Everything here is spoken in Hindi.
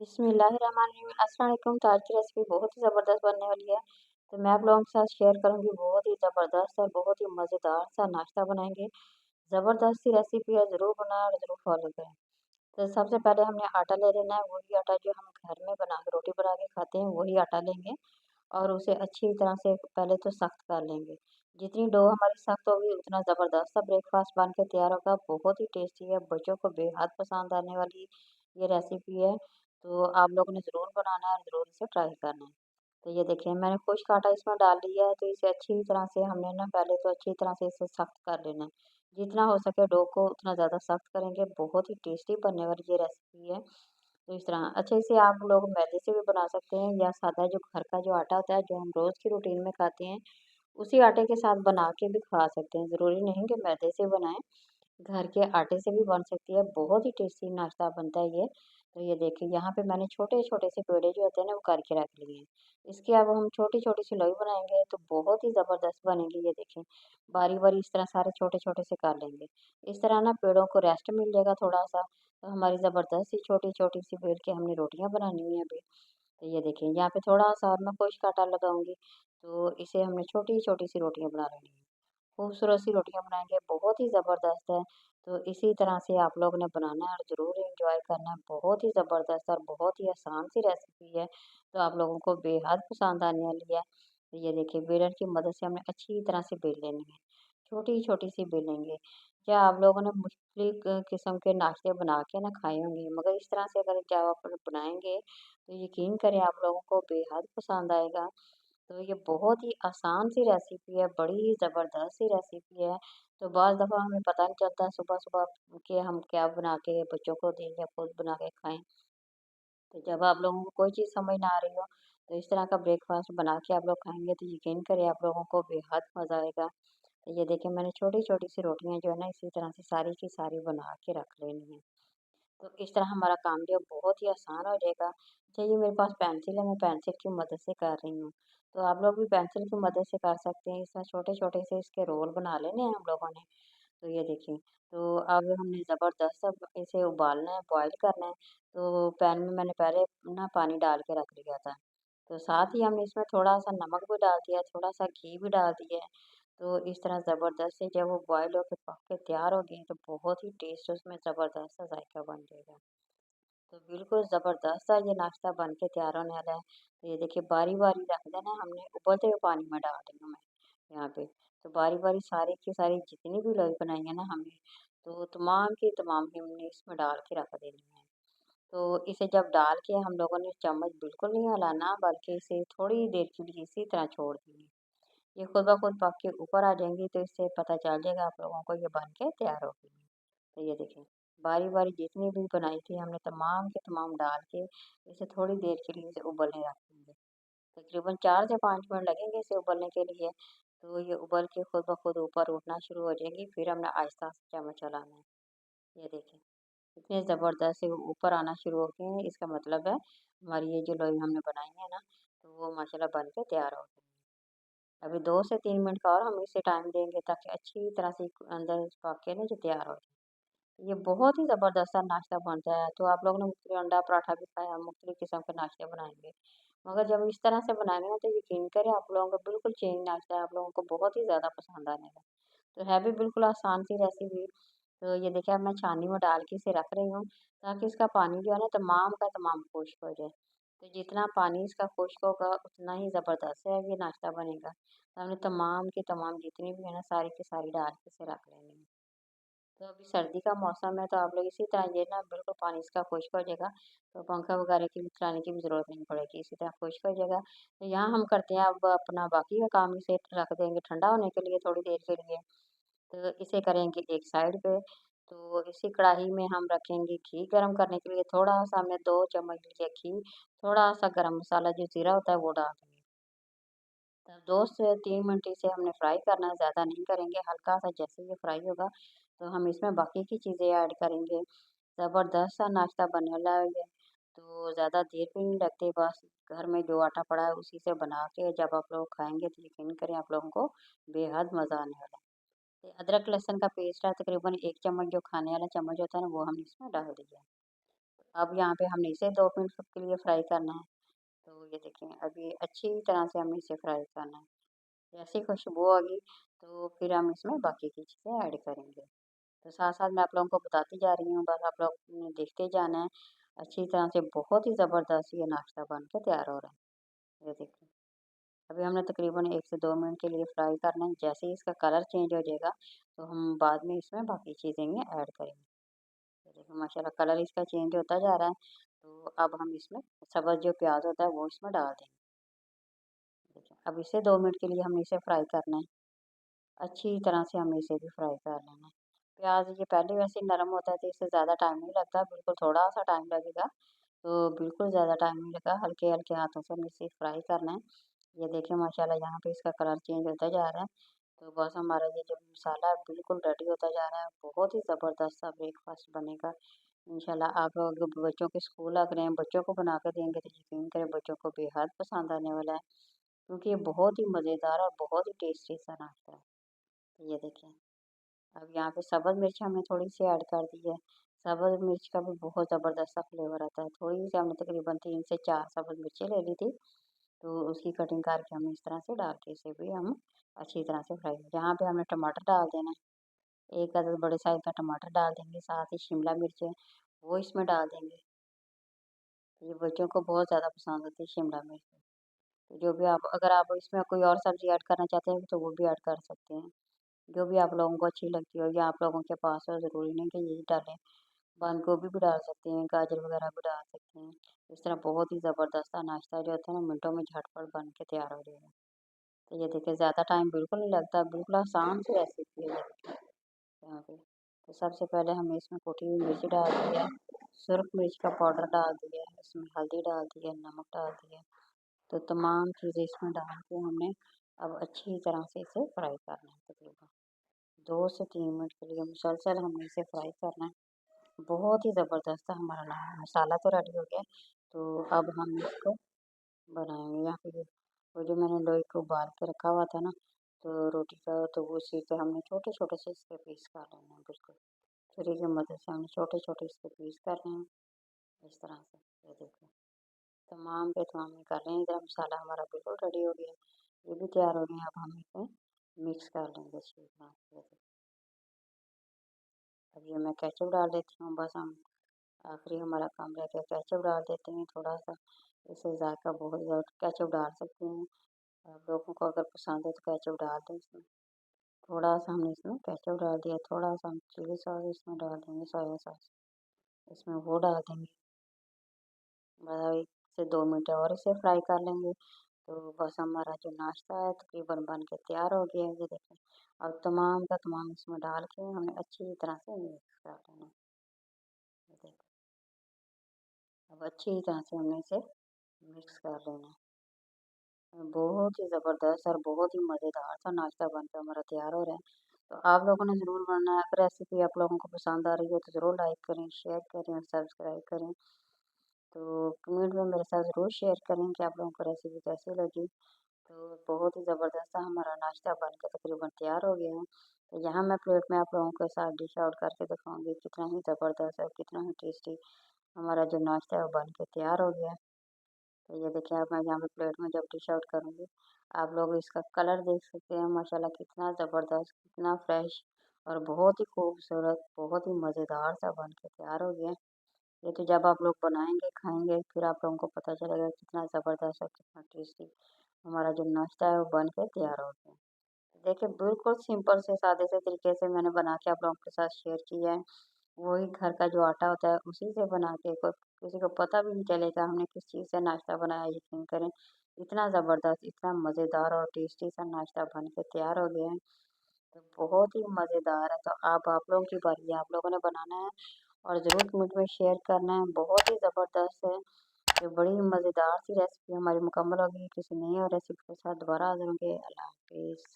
बिस्मिल्लाहिर्रहमानिर्रहीम। अस्सलाम वालेकुम। तो आज की रेसिपी बहुत ही ज़बरदस्त बनने वाली है। तो मैं आप लोगों के साथ शेयर करूँगी बहुत ही ज़बरदस्त और बहुत ही मज़ेदार सा नाश्ता बनाएँगे। ज़बरदस्त सी रेसिपी है, ज़रूर बनाएँ और ज़रूर फ़ॉलो करें। तो सबसे पहले हमने आटा ले लेना है, वही आटा जो हम घर में बना के रोटी बना के खाते हैं, वही आटा लेंगे और उसे अच्छी तरह से पहले तो सख्त कर लेंगे। जितनी डो हमारी सख्त होगी उतना ज़बरदस्त सा ब्रेकफ़ास्ट बन के तैयार होगा। बहुत ही टेस्टी है, बच्चों को बेहद पसंद आने वाली ये रेसिपी है। तो आप लोगों ने ज़रूर बनाना है और ज़रूर इसे ट्राई करना है। तो ये देखिए मैंने खुश्क आटा इसमें डाल लिया है, तो इसे अच्छी तरह से हमने ना पहले तो अच्छी तरह से इसे सख्त कर लेना है। जितना हो सके डो को उतना ज़्यादा सख्त करेंगे, बहुत ही टेस्टी बनने वाली ये रेसिपी है। तो इस तरह अच्छा इसे आप लोग मैदे से भी बना सकते हैं या सादा जो घर का जो आटा होता है, जो हम रोज़ की रूटीन में खाते हैं, उसी आटे के साथ बना के भी खा सकते हैं। ज़रूरी नहीं कि मैदे से बनाएँ। घर के आटे से भी बन सकती है, बहुत ही टेस्टी नाश्ता बनता है ये। तो ये देखिए यहाँ पे मैंने छोटे-छोटे से पेड़े जो होते हैं ना वो करके रख लिए हैं। इसकी अब हम छोटी-छोटी सी लोई बनाएँगे तो बहुत ही ज़बरदस्त बनेगी ये देखें। बारी-बारी इस तरह सारे छोटे-छोटे से कर लेंगे। इस तरह ना पेड़ों को रेस्ट मिल जाएगा थोड़ा-सा, तो हमारी ज़बरदस्त सी छोटी-छोटी सी बेल के हमने रोटियाँ बनानी है अभी। तो ये देखिए यहाँ पे थोड़ा-सा और मैं खुश्क आटा लगाऊँगी, तो इसे हमने छोटी-छोटी सी रोटियाँ बना लेनी है। खूबसूरत सी रोटियाँ बनाएँगे, बहुत ही ज़बरदस्त है। तो इसी तरह से आप लोगों ने बनाना है और ज़रूर एन्जॉय करना है। बहुत ही ज़बरदस्त और बहुत ही आसान सी रेसिपी है, तो आप लोगों को बेहद पसंद आने वाली है। तो ये देखिए बेलन की मदद से हमने अच्छी तरह से बेल लेनी है। छोटी-छोटी सी बेलेंगे। क्या आप लोगों ने मुख्तलिफ़ किस्म के नाश्ते बना के ना खाए होंगे, मगर इस तरह से अगर जब आप बनाएँगे, तो यकीन करें आप लोगों को बेहद पसंद आएगा। तो ये बहुत ही आसान सी रेसिपी है, बड़ी ही ज़बरदस्त सी रेसिपी है। तो बाज़ दफ़ा हमें पता नहीं चलता सुबह-सुबह कि हम क्या बना के बच्चों को दें या खुद बना के खाएँ। तो जब आप लोगों को कोई चीज़ समझ ना आ रही हो, तो इस तरह का ब्रेकफ़ास्ट बना के आप लोग खाएँगे तो यकीन करें आप लोगों को बेहद मज़ा आएगा। तो ये देखिए मैंने छोटी-छोटी सी रोटियाँ जो है ना इसी तरह से सारी की सारी बना के रख लेनी है। तो इस तरह हमारा काम जो है बहुत ही आसान हो जाएगा। चाहिए मेरे पास पेंसिल है, मैं पेंसिल की मदद से कर रही हूँ। तो आप लोग भी पेंसिल की मदद से कर सकते हैं। इसमें छोटे-छोटे से इसके रोल बना लेने हैं हम लोगों ने। तो ये देखिए, तो अब हमने ज़बरदस्त अब इसे उबालना है, बॉयल करना है। तो पैन में मैंने पहले ना पानी डाल के रख लिया था। तो साथ ही हमने इसमें थोड़ा-सा नमक भी डाल दिया है, थोड़ा-सा घी भी डाल दिया है। तो इस तरह ज़बरदस्त से जब वो बॉयल होके पक के तैयार हो गई, तो बहुत ही टेस्ट उसमें ज़बरदस्त सा ज़ायका बन जाएगा। तो बिल्कुल ज़बरदस्त सा ये नाश्ता बन के तैयार होने वाला है। तो ये देखिए बारी-बारी रख देना है हमने, उबलते हुए पानी में डाल रही हूँ मैं यहाँ पे। तो बारी-बारी सारी की सारी जितनी भी लोई बनाई है ना हमने, तो तमाम की तमाम ही हमने इसमें डाल के रख देनी है। तो इसे जब डाल के हम लोगों ने चम्मच बिल्कुल नहीं हिलाना, बल्कि इसे थोड़ी देर के लिए इसी तरह छोड़ देंगे। ये खुद ब खुद पक के ऊपर आ जाएँगी, तो इससे पता चल जाएगा आप लोगों को ये बन के तैयार हो गई है। तो ये देखें, बारी-बारी जितनी भी बनाई थी हमने तमाम के तमाम डाल के इसे थोड़ी देर के लिए इसे उबलने रख देंगे। तकरीबन 4 से 5 मिनट लगेंगे इसे उबलने के लिए। तो ये उबल के खुद ब खुद ऊपर उठना शुरू हो जाएगी, फिर हमने आहिस्ता-आहिस्ता चम्मच चलाना है। ये देखें, इतने ज़बरदस्त से वो ऊपर आना शुरू हो गए हैं, इसका मतलब है हमारी ये जो लोई हमने बनाई है ना, तो वो माशाल्लाह बन के तैयार हो गई। अभी 2 से 3 मिनट का और हम इसे टाइम देंगे ताकि अच्छी तरह से अंदर पक के ना जो तैयार हो जाए। ये बहुत ही ज़बरदस्त सा नाश्ता बनता है, तो आप लोगों ने मुख्तलिफ अंडा पराठा भी खाया, मुख्तलिफ किस्म के नाश्ते बनाएँगे। मगर जब इस तरह से बनाएँगे ना तो यकीन करें आप लोगों को बिल्कुल चेंज नाश्ता है, आप लोगों को बहुत ही ज़्यादा पसंद आने का। तो है भी बिल्कुल आसान सी रेसिपी। तो ये देखिए अब मैं छाननी में डाल के इसे रख रही हूँ, ताकि इसका पानी जो है ना तमाम का तमाम खुश्क हो जाए। तो जितना पानी इसका खुश्क होगा उतना ही ज़बरदस्त है ये नाश्ता बनेगा। तो हमने तमाम की तमाम जितनी भी है ना सारी की सारी डाल के इसे रख लेनी है। तो अभी सर्दी का मौसम है तो आप लोग इसी तरह ये ना बिल्कुल पानी इसका खुश्क हो जाएगा, तो पंखा वगैरह की भी चलाने की भी ज़रूरत नहीं पड़ेगी, इसी तरह खुश्क हो जाएगा। तो यहाँ हम करते हैं अब अपना बाकी का काम इसे रख देंगे ठंडा होने के लिए थोड़ी देर के लिए। तो इसे करेंगे एक साइड पे, तो इसी कढ़ाई में हम रखेंगे घी गरम करने के लिए थोड़ा-सा हमने 2 चम्मच लिया घी, थोड़ा-सा गरम मसाला जो ज़ीरा होता है वो डाल देंगे। तब 2 से 3 मिनट इसे हमने फ्राई करना है, ज़्यादा नहीं करेंगे, हल्का-सा जैसे ये फ्राई होगा, तो हम इसमें बाकी की चीज़ें ऐड करेंगे। ज़बरदस्त सा नाश्ता बनने वाला है ये, तो ज़्यादा देर भी नहीं लगती, बस घर में जो आटा पड़ा है उसी से बना के जब आप लोग खाएँगे तो यकीन करें आप लोगों को बेहद मज़ा आने वाला है। ये अदरक लहसुन का पेस्ट है तकरीबन 1 चम्मच जो खाने वाला चम्मच होता है ना वो हमने इसमें डाल दिया है। अब यहाँ पे हमने इसे 2 मिनट के लिए फ्राई करना है। तो ये देखें, अभी अच्छी तरह से हमें इसे फ्राई करना है। जैसे ही खुशबू होगी तो फिर हम इसमें बाकी की चीज़ें ऐड करेंगे। तो साथ-साथ मैं आप लोगों को बताती जा रही हूँ, बस आप लोग ने देखते जाना है। अच्छी तरह से बहुत ही ज़बरदस्त ये नाश्ता बन के तैयार हो रहा है। ये देखिए, अभी हमने तकरीबन 1 से 2 मिनट के लिए फ्राई करना है। जैसे ही इसका कलर चेंज हो जाएगा, तो हम बाद में इसमें बाकी चीज़ें ये ऐड करेंगे। ये देखिए माशाल्लाह कलर इसका चेंज होता जा रहा है। तो अब हम इसमें सब्ज़ जो प्याज़ होता है वो इसमें डाल देंगे। देखिए, अब इसे 2 मिनट के लिए हमने इसे फ्राई करना है। अच्छी तरह से हमें इसे भी फ्राई कर लेना है। प्याज़ ये पहले वैसे ही नरम होता है तो इससे ज़्यादा टाइम नहीं लगता, बिल्कुल थोड़ा-सा टाइम लगेगा। तो बिल्कुल ज़्यादा टाइम नहीं लगा, हल्के-हल्के हाथों से हमें इसे फ्राई करना है। ये देखिए माशाल्लाह यहाँ पे इसका कलर चेंज होता जा रहा है। तो बस हमारा ये जो मसाला है बिल्कुल रेडी होता जा रहा है। बहुत ही ज़बरदस्त सा ब्रेकफ़ास्ट बनेगा। इंशाल्लाह आप लोग बच्चों के स्कूल अगर हैं, बच्चों को बना के देंगे तो यकीन करें बच्चों को बेहद पसंद आने वाला है। क्योंकि ये बहुत ही मज़ेदार और बहुत ही टेस्टी सा नाश्ता है। तो ये देखिए, अब यहाँ पे सब्ज़ मिर्च हमने थोड़ी-सी ऐड कर दी है। सब्ज़ मिर्च का भी बहुत ज़बरदस्त सा फ्लेवर आता है। थोड़ी-सी हमने तकरीबन 3 से 4 सब्ज़ मिर्चें ले ली थी, तो उसकी कटिंग करके हम इस तरह से डाल के इसे भी हम अच्छी तरह से फ्राई यहाँ पे हमने टमाटर डाल देना है। 1 अदद बड़े साइज़ का टमाटर डाल देंगे, साथ ही शिमला मिर्च है, वो इसमें डाल देंगे। ये बच्चों को बहुत ज़्यादा पसंद होती है शिमला मिर्च। तो जो भी आप अगर आप इसमें कोई और सब्ज़ी ऐड करना चाहते हैं, तो वो भी ऐड कर सकते हैं। जो भी आप लोगों को अच्छी लगती हो या आप लोगों के पास हो, ज़रूरी नहीं कि यही डालें। बंद गोभी भी डाल सकते हैं, गाजर वगैरह भी डाल सकते हैं। इस तरह बहुत ही ज़बरदस्त सा नाश्ता जो होता है ना, मिनटों में झटपट बन के तैयार हो जाएगा। तो ये देखिए ज़्यादा टाइम बिल्कुल नहीं लगता, बिल्कुल आसान सी रेसिपी है ये देखिए यहाँ पे। तो सबसे पहले हमने इसमें कुटी हुई मिर्च डाल दी है, सुरख मिर्च का पाउडर डाल दिया है, इसमें हल्दी डाल दी है, नमक डाल दिया है। तो तमाम चीज़ें इसमें डाल के हमने अब अच्छी तरह से इसे फ्राई करना है तकरीबन 2 से 3 मिनट के लिए मुसलसल हमने इसे फ्राई करना है। बहुत ही ज़बरदस्त हमारा मसाला तो रेडी हो गया। तो अब हम इसको बनाएँगे यहाँ पे वो जो मैंने लोई को उबाल के रखा हुआ था ना, तो रोटी का तो वो उसी से हमने छोटे-छोटे से इसके पीस कर लेने हैं बिल्कुल। छुरी की मदद से हमने छोटे-छोटे इसके पीस करने हैं, इस तरह से। ये देखिए, तमाम के तमाम ये कर रहे हैं, इधर मसाला हमारा बिल्कुल रेडी हो गया है। ये भी तैयार हो गए हैं, अब हम इसे मिक्स कर लेंगे अच्छी तरह से। अब ये मैं केचप डाल देती हूँ, बस हम आखिरी हमारा काम रह गया केचप डाल देते हैं थोड़ा-सा, इससे जायका बहुत ज़्यादा केचप डाल सकते हैं। आप लोगों को अगर पसंद है तो केचप डाल दें इसमें। थोड़ा-सा हमने इसमें केचप डाल दिया, थोड़ा-सा हम चिली सॉस इसमें डाल देंगे, सोया सॉस, इसमें वो डाल देंगे। बस 1 से 2 मिनट और इसे फ्राई कर लेंगे, तो बस हमारा जो नाश्ता है तकरीबन बन के तैयार हो गया है, ये देखें। अब तमाम का तमाम इसमें डाल के हमें अच्छी तरह से मिक्स कर लेना है, ये देखें। अब अच्छी तरह से हमने इसे मिक्स कर लेना है। बहुत ही ज़बरदस्त और बहुत ही मज़ेदार सा नाश्ता बनकर हमारा तैयार हो रहा है। तो आप लोगों ने ज़रूर बनाना है, अगर रेसिपी आप लोगों को पसंद आ रही है तो ज़रूर लाइक करें, शेयर करें और सब्सक्राइब करें। तो कमेंट में मेरे साथ ज़रूर शेयर करें कि आप लोगों को रेसिपी कैसी लगी। तो बहुत ही ज़बरदस्त सा हमारा नाश्ता बन के तकरीबन तैयार हो गया है। तो यहाँ मैं प्लेट में आप लोगों के साथ डिश आउट करके दिखाऊँगी कितना ही ज़बरदस्त है, कितना ही टेस्टी हमारा जो नाश्ता है वो बन के तैयार हो गया है। तो ये देखिए अब मैं यहाँ पे प्लेट में जब डिश आउट करूँगी, आप लोग इसका कलर देख सकते हैं माशाल्लाह कितना ज़बरदस्त, कितना फ्रेश और बहुत ही खूबसूरत, बहुत ही मज़ेदार सा बन के तैयार हो गया है। ये तो जब आप लोग बनाएँगे, खाएँगे फिर आप लोगों को पता चलेगा कितना ज़बरदस्त और कितना टेस्टी हमारा जो नाश्ता है वो बन के तैयार हो गया है। देखिए बिल्कुल सिंपल से सादे से तरीके से मैंने बना के आप लोगों के साथ शेयर किया है। वही घर का जो आटा होता है उसी से बना के कोई किसी को पता भी नहीं चलेगा हमने किस चीज़ से नाश्ता बनाया यकीन करें। इतना ज़बरदस्त, इतना मज़ेदार और टेस्टी सा नाश्ता बन के तैयार हो गया है। तो बहुत ही मज़ेदार है, तो अब आप लोगों की बारी है, आप लोगों ने बनाना है और ज़रूर कमेंट में शेयर करना है। बहुत ही ज़बरदस्त है, ये बड़ी मज़ेदार सी रेसिपी हमारी मुकम्मल हो गई। किसी नई और रेसिपी के साथ दोबारा हाज़िर होंगे। अल्लाह हाफ़िज़।